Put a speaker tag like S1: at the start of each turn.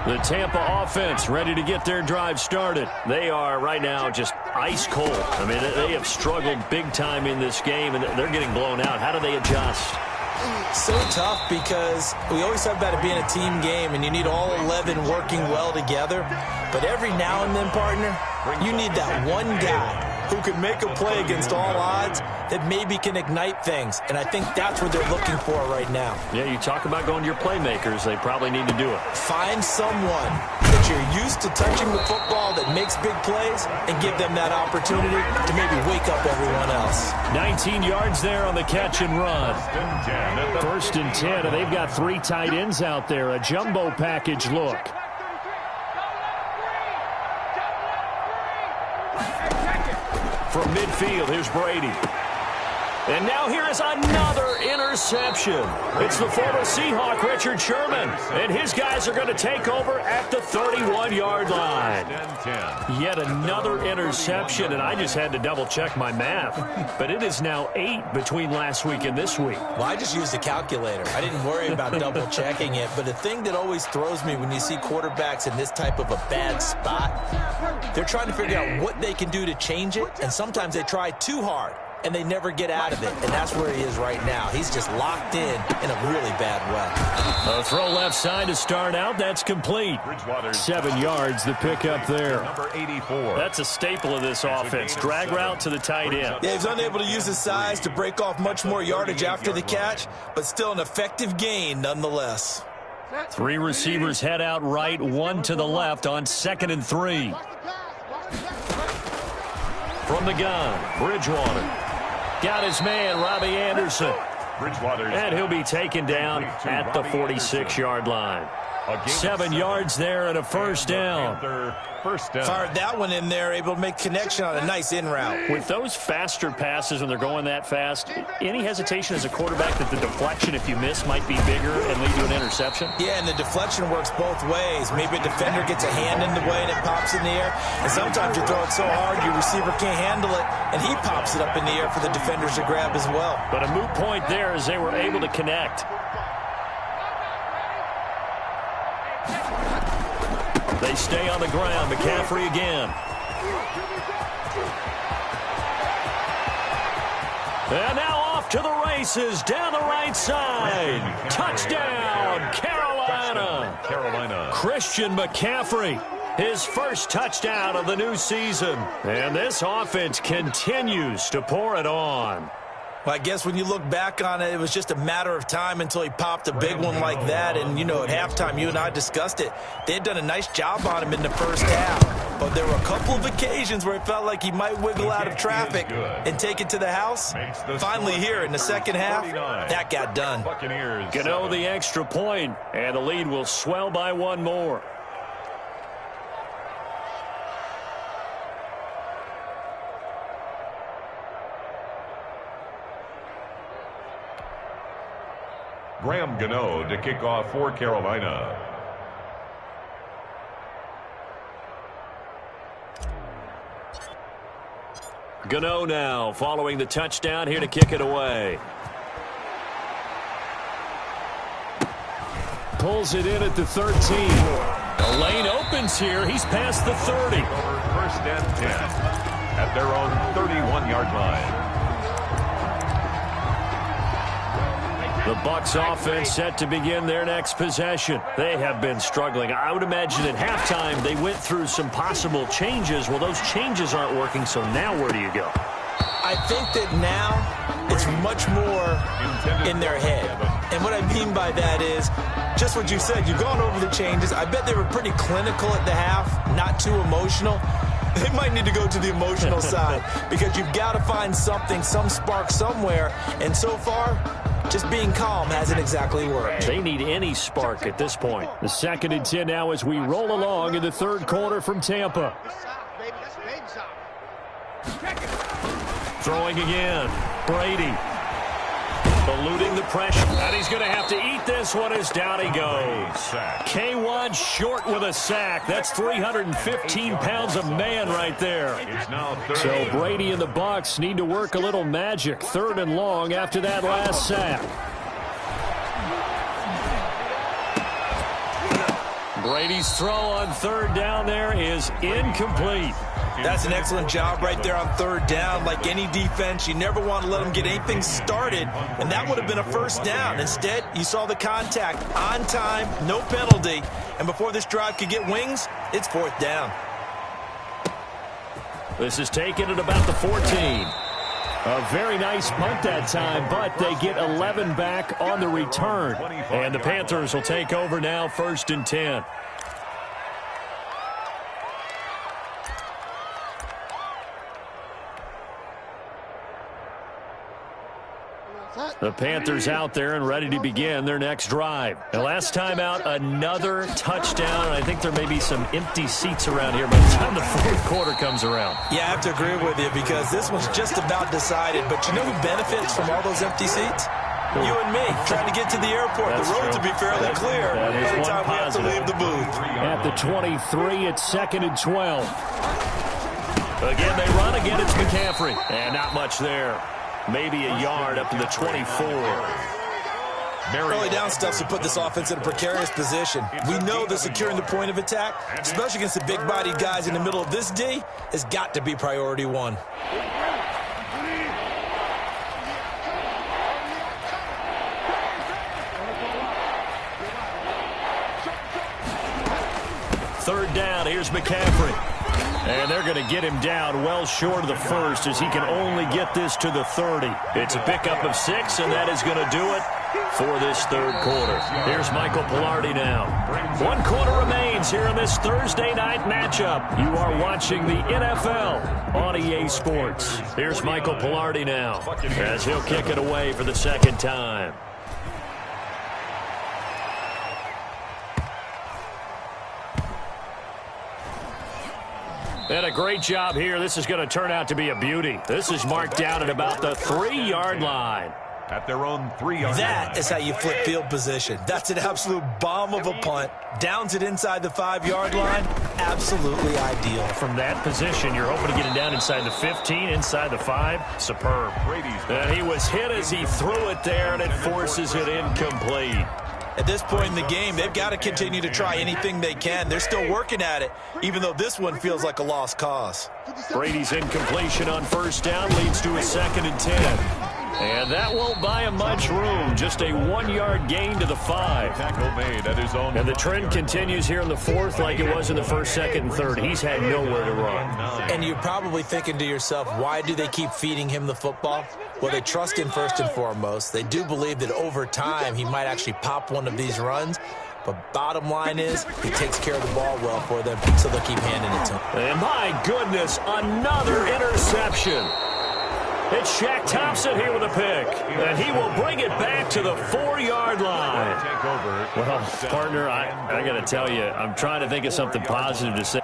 S1: The Tampa offense ready to get their drive started. They are right now just ice cold. I mean, they have struggled big time in this game, and they're getting blown out. How do they adjust?
S2: So tough because we always talk about it being a team game, and you need all 11 working well together. But every now and then, partner, you need that one guy who can make a play against all odds that maybe can ignite things. And I think that's what they're looking for right now.
S1: Yeah, you talk about going to your playmakers. They probably need to do it.
S2: Find someone that you're used to touching the football that makes big plays and give them that opportunity to maybe wake up everyone else.
S1: 19 yards there on the catch and run. First and 10, and they've got 3 tight ends out there. A jumbo package look. From midfield, here's Brady. And now here is another interception. It's the former Seahawk, Richard Sherman. And his guys are going to take over at the 31-yard line. Yet another interception, and I just had to double-check my math. But it is now 8 between last week and this week.
S2: Well, I just used a calculator. I didn't worry about double-checking it. But the thing that always throws me when you see quarterbacks in this type of a bad spot, they're trying to figure out what they can do to change it, and sometimes they try too hard, and they never get out of it, and that's where he is right now. He's just locked in a really bad way.
S1: A throw left side to start out. That's complete. 7 yards, the pickup there.
S3: Number 84.
S1: That's a staple of this offense. Drag route to the tight end.
S2: Yeah, he's unable to use his size to break off much more yardage after the catch, but still an effective gain nonetheless.
S1: 3 receivers head out right, 1 to the left on 2nd and 3. From the gun, Bridgewater. Got his man, Robbie Anderson. And he'll be taken down at the 46-yard line. 7 yards there and a first down.
S2: Fired that one in there, able to make connection on a nice in route.
S1: With those faster passes when they're going that fast, any hesitation as a quarterback that the deflection, if you miss, might be bigger and lead to an interception?
S2: Yeah, and the deflection works both ways. Maybe a defender gets a hand in the way and it pops in the air. And sometimes you throw it so hard your receiver can't handle it, and he pops it up in the air for the defenders to grab as well.
S1: But a moot point there as they were able to connect. They stay on the ground. McCaffrey again. And now off to the races down the right side. Touchdown, Carolina. Christian McCaffrey, his first touchdown of the new season. And this offense continues to pour it on.
S2: Well, I guess when you look back on it, it was just a matter of time until he popped a big one like that. And, you know, at halftime, you and I discussed it. They had done a nice job on him in the first half. But there were a couple of occasions where it felt like he might wiggle out of traffic and take it to the house. Finally here in the second half, that got done.
S1: Gano the extra point, and the lead will swell by 1 more.
S3: Graham Gano to kick off for Carolina.
S1: Gano now following the touchdown here to kick it away. Pulls it in at the 13. The lane opens here. He's past the 30.
S3: Over first and 10 at their own 31-yard line.
S1: The Bucs offense set to begin their next possession. They have been struggling. I would imagine at halftime they went through some possible changes. Well, those changes aren't working, so now where do you go?
S2: I think that now it's much more in their head. And what I mean by that is just what you said. You've gone over the changes. I bet they were pretty clinical at the half, not too emotional. They might need to go to the emotional side because you've got to find something, some spark somewhere. And so far, just being calm hasn't exactly worked.
S1: They need any spark at this point. The 2nd and 10 now as we roll along in the third quarter from Tampa. Throwing again. Brady. Eluding the pressure. And he's going to have to eat this one as down he goes. K1 short with a sack. That's 315 pounds of man right there. So Brady and the Bucs need to work a little magic. 3rd and long after that last sack. Brady's throw on third down there is incomplete.
S2: That's an excellent job right there on third down. Like any defense, you never want to let them get anything started, and that would have been a first down. Instead, you saw the contact on time, no penalty, and before this drive could get wings, it's fourth down.
S1: This is taken at about the 14. A very nice punt that time, but they get 11 back on the return. And the Panthers will take over now, 1st and 10. The Panthers out there and ready to begin their next drive. And last time out, another touchdown. And I think there may be some empty seats around here by the time the fourth quarter comes around.
S2: Yeah, I have to agree with you because this one's just about decided. But you know who benefits from all those empty seats? You and me, trying to get to the airport.
S1: That's
S2: the roads
S1: true.
S2: will be fairly clear
S1: That is
S2: by the time we have to
S1: positive.
S2: leave the booth.
S1: At the 23, it's 2nd and 12. Again, they run. Again, it's McCaffrey. And not much there. Maybe a yard up to the 24.
S2: Early down stuff to put this offense in a precarious position. We know that securing the point of attack, especially against the big-bodied guys in the middle of this D, has got to be priority one.
S1: Third down, here's McCaffrey. And they're going to get him down well short of the first as he can only get this to the 30. It's a pickup of 6, and that is going to do it for this third quarter. Here's Michael Pilardi now. 1 quarter remains here in this Thursday night matchup. You are watching the NFL on EA Sports. Here's Michael Pilardi now as he'll kick it away for the second time. And a great job here. This is going to turn out to be a beauty. This is marked down at about the 3-yard line.
S3: At their own 3-yard line.
S2: That is how you flip field position. That's an absolute bomb of a punt. Downs it inside the 5-yard line. Absolutely ideal.
S1: From that position, you're hoping to get it down inside the 15, inside the 5. Superb. And he was hit as he threw it there, and it forces it incomplete.
S2: At this point in the game, they've got to continue to try anything they can. They're still working at it, even though this one feels like a lost cause.
S1: Brady's incompletion on first down leads to a 2nd and 10. And that won't buy him much room. Just a 1-yard gain to the 5.
S3: Tackle made at his own.
S1: And the trend continues here in the fourth like it was in the first, second, and third. He's had nowhere to run.
S2: And you're probably thinking to yourself, why do they keep feeding him the football? Well, they trust him first and foremost. They do believe that over time he might actually pop one of these runs. But bottom line is, he takes care of the ball well for them, so they'll keep handing it to him.
S1: And my goodness, another interception. It's Shaq Thompson here with a pick. And he will bring it back to the 4-yard line.
S3: Take over.
S1: Well, partner, I got to tell you, I'm trying to think of something positive to say.